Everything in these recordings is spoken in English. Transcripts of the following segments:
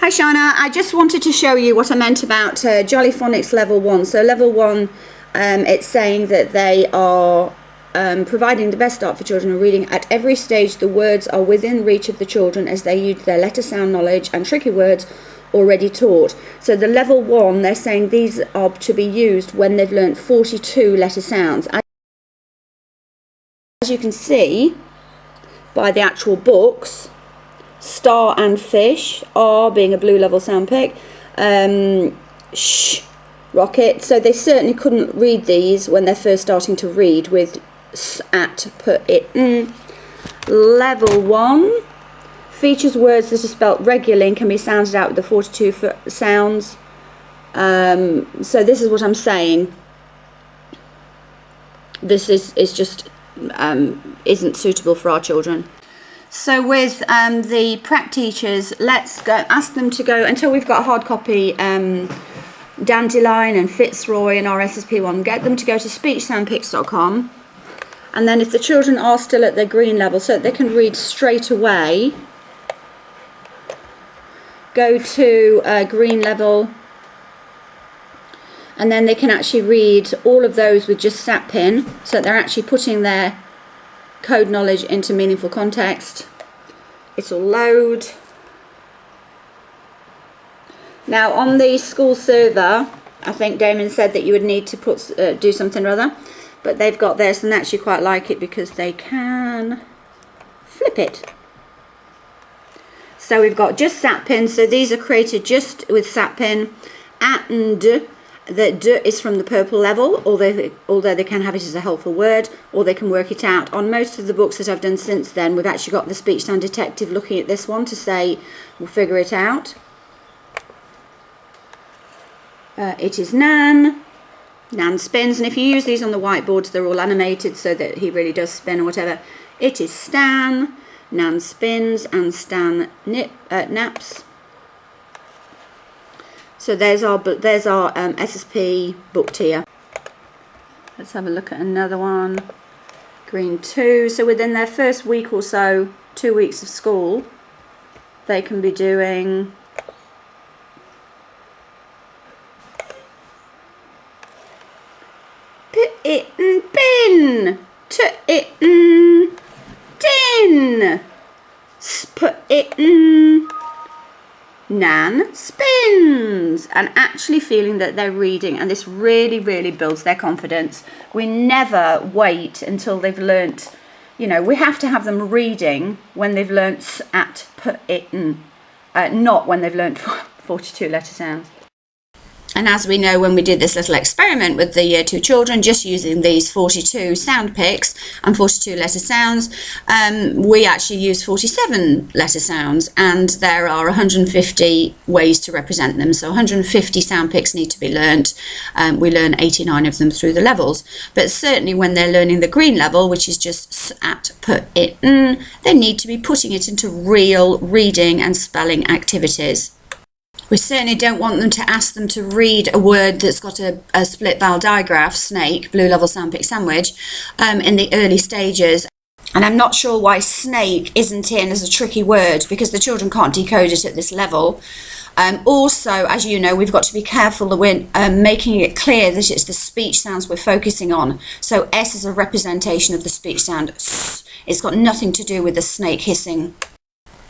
Hi Shana, I just wanted to show you what I meant about Jolly Phonics Level 1. So Level 1, it's saying that they are providing the best start for children in reading. At every stage, the words are within reach of the children as they use their letter sound knowledge and tricky words already taught. So the Level 1, they're saying these are to be used when they've learnt 42 letter sounds. As you can see by the actual books, star and fish, R being a blue level sound pick, sh, rocket. So they certainly couldn't read these when they're first starting to read with s, at, put, it, Level 1 features words that are spelt regularly and can be sounded out with the 42 sounds. So this is what I'm saying. This is just isn't suitable for our children. So with the prep teachers, let's go ask them to go until we've got a hard copy Dandelion and Fitzroy and our SSP one. Get them to go to speechsoundpicks.com, and then if the children are still at their green level, so that they can read straight away, go to green level, and then they can actually read all of those with just SatPin, so that they're actually putting their code knowledge into meaningful context. It'll load. Now on the school server, I think Damon said that you would need to put do something or other, but they've got this and I actually quite like it because they can flip it. So we've got just SatPin, so these are created just with SatPin, and the D is from the purple level, although they can have it as a helpful word, or they can work it out. On most of the books that I've done since then, we've actually got the speech sound detective looking at this one to say, we'll figure it out. It is Nan. Nan spins, and if you use these on the whiteboards, they're all animated so that he really does spin or whatever. It is Stan. Nan spins, and Stan naps. So there's our SSP Book Tier. Let's have a look at another one. Green 2. So within their first week or so, 2 weeks of school, they can be doing put it in bin, to it in tin, put it in. Nan spins, and actually feeling that they're reading, and this really builds their confidence. We never wait until they've learnt, we have to have them reading when they've learnt at, put it in, not when they've learnt 42 letter sounds. And as we know, when we did this little experiment with the year 2 children, just using these 42 sound picks and 42 letter sounds, we actually use 47 letter sounds, and there are 150 ways to represent them. So 150 sound picks need to be learnt. We learn 89 of them through the levels. But certainly when they're learning the green level, which is just at, put it in, they need to be putting it into real reading and spelling activities. We certainly don't want them to ask them to read a word that's got a split vowel digraph, snake, blue level sound pick sandwich, in the early stages. And I'm not sure why snake isn't in as a tricky word, because the children can't decode it at this level. Also, as you know, we've got to be careful that we're making it clear that it's the speech sounds we're focusing on. So S is a representation of the speech sound S. It's got nothing to do with the snake hissing.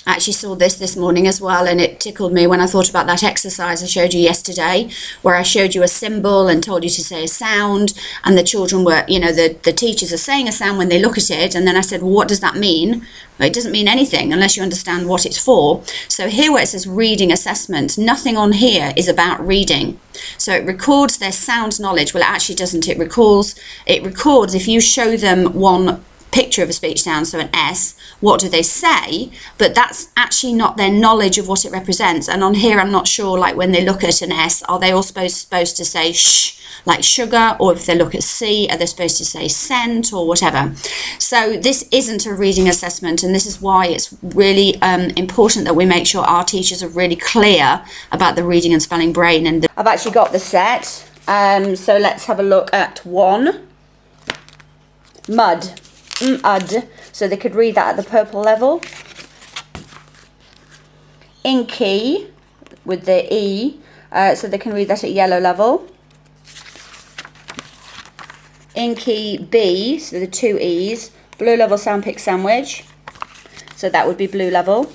I actually saw this morning as well, and it tickled me when I thought about that exercise I showed you yesterday, where I showed you a symbol and told you to say a sound, and the children were, the teachers are saying a sound when they look at it, and then I said, well, what does that mean? Well, it doesn't mean anything unless you understand what it's for. So here where it says reading assessment, nothing on here is about reading. So it records their sound knowledge. Well, it actually doesn't. It records if you show them one picture of a speech sound, so an S, what do they say? But that's actually not their knowledge of what it represents. And on here, I'm not sure, like when they look at an S, are they all supposed to say sh, like sugar? Or if they look at C, are they supposed to say scent or whatever? So this isn't a reading assessment, and this is why it's really important that we make sure our teachers are really clear about the reading and spelling brain. And I've actually got the set, so let's have a look at 1. Mud. Mud, so they could read that at the purple level. Inky, with the E, so they can read that at yellow level. Inky B, so the 2 E's, blue level sandpit sandwich, so that would be blue level.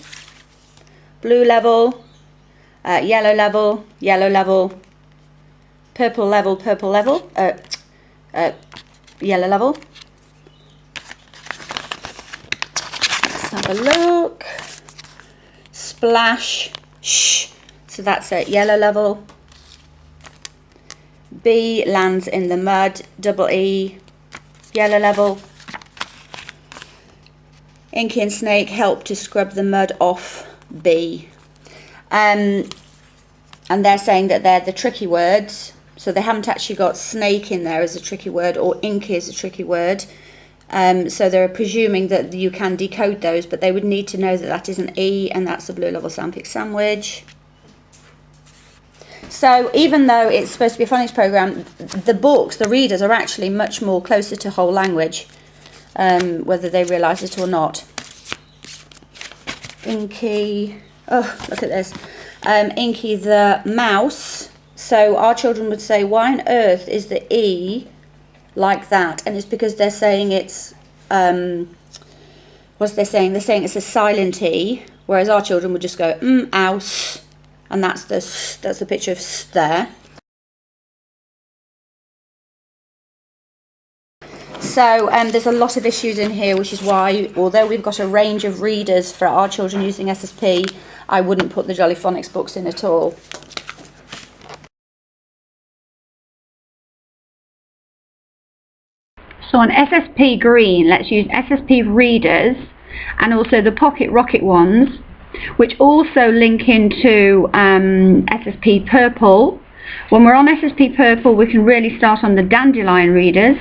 Blue level, yellow level, yellow level, purple level, purple level, yellow level. Let's have a look. Splash, shh, so that's at yellow level. B lands in the mud, double E, yellow level. Inky and snake help to scrub the mud off, B. And they're saying that they're the tricky words, so they haven't actually got snake in there as a tricky word or inky as a tricky word. So they're presuming that you can decode those, but they would need to know that that is an E and that's a blue level sandpit sandwich. So even though it's supposed to be a phonics program, the books, the readers, are actually much more closer to whole language, whether they realise it or not. Inky, oh, look at this. Inky the mouse. So our children would say, why on earth is the E like that? And it's because they're saying it's, what's they saying? They're saying it's a silent E, whereas our children would just go, ouse. And that's the picture of S there. So there's a lot of issues in here, which is why, although we've got a range of readers for our children using SSP, I wouldn't put the Jolly Phonics books in at all. So on SSP Green, let's use SSP Readers and also the Pocket Rocket ones, which also link into SSP Purple. When we're on SSP Purple, we can really start on the Dandelion Readers.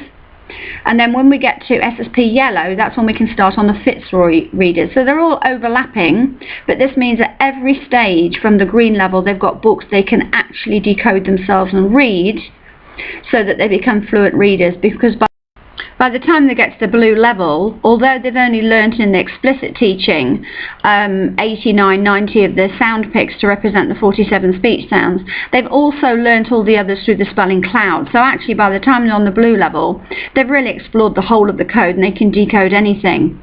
And then when we get to SSP Yellow, that's when we can start on the Fitzroy Readers. So they're all overlapping, but this means at every stage from the green level, they've got books they can actually decode themselves and read so that they become fluent readers, because by the time they get to the blue level, although they've only learnt in the explicit teaching 89, 90 of the sound picks to represent the 47 speech sounds, they've also learnt all the others through the spelling cloud. So actually by the time they're on the blue level, they've really explored the whole of the code and they can decode anything.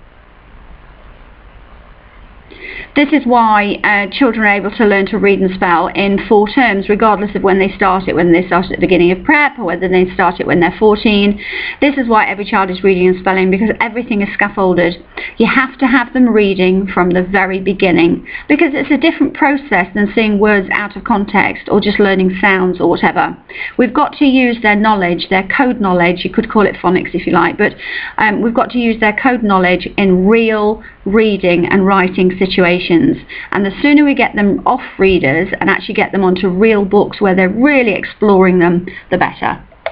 This is why children are able to learn to read and spell in 4 terms, regardless of when they start it, whether they start at the beginning of prep or whether they start it when they're 14. This is why every child is reading and spelling, because everything is scaffolded. You have to have them reading from the very beginning, because it's a different process than seeing words out of context or just learning sounds or whatever. We've got to use their knowledge, their code knowledge, you could call it phonics if you like, but we've got to use their code knowledge in real reading and writing situations. And the sooner we get them off readers and actually get them onto real books where they're really exploring them, the better.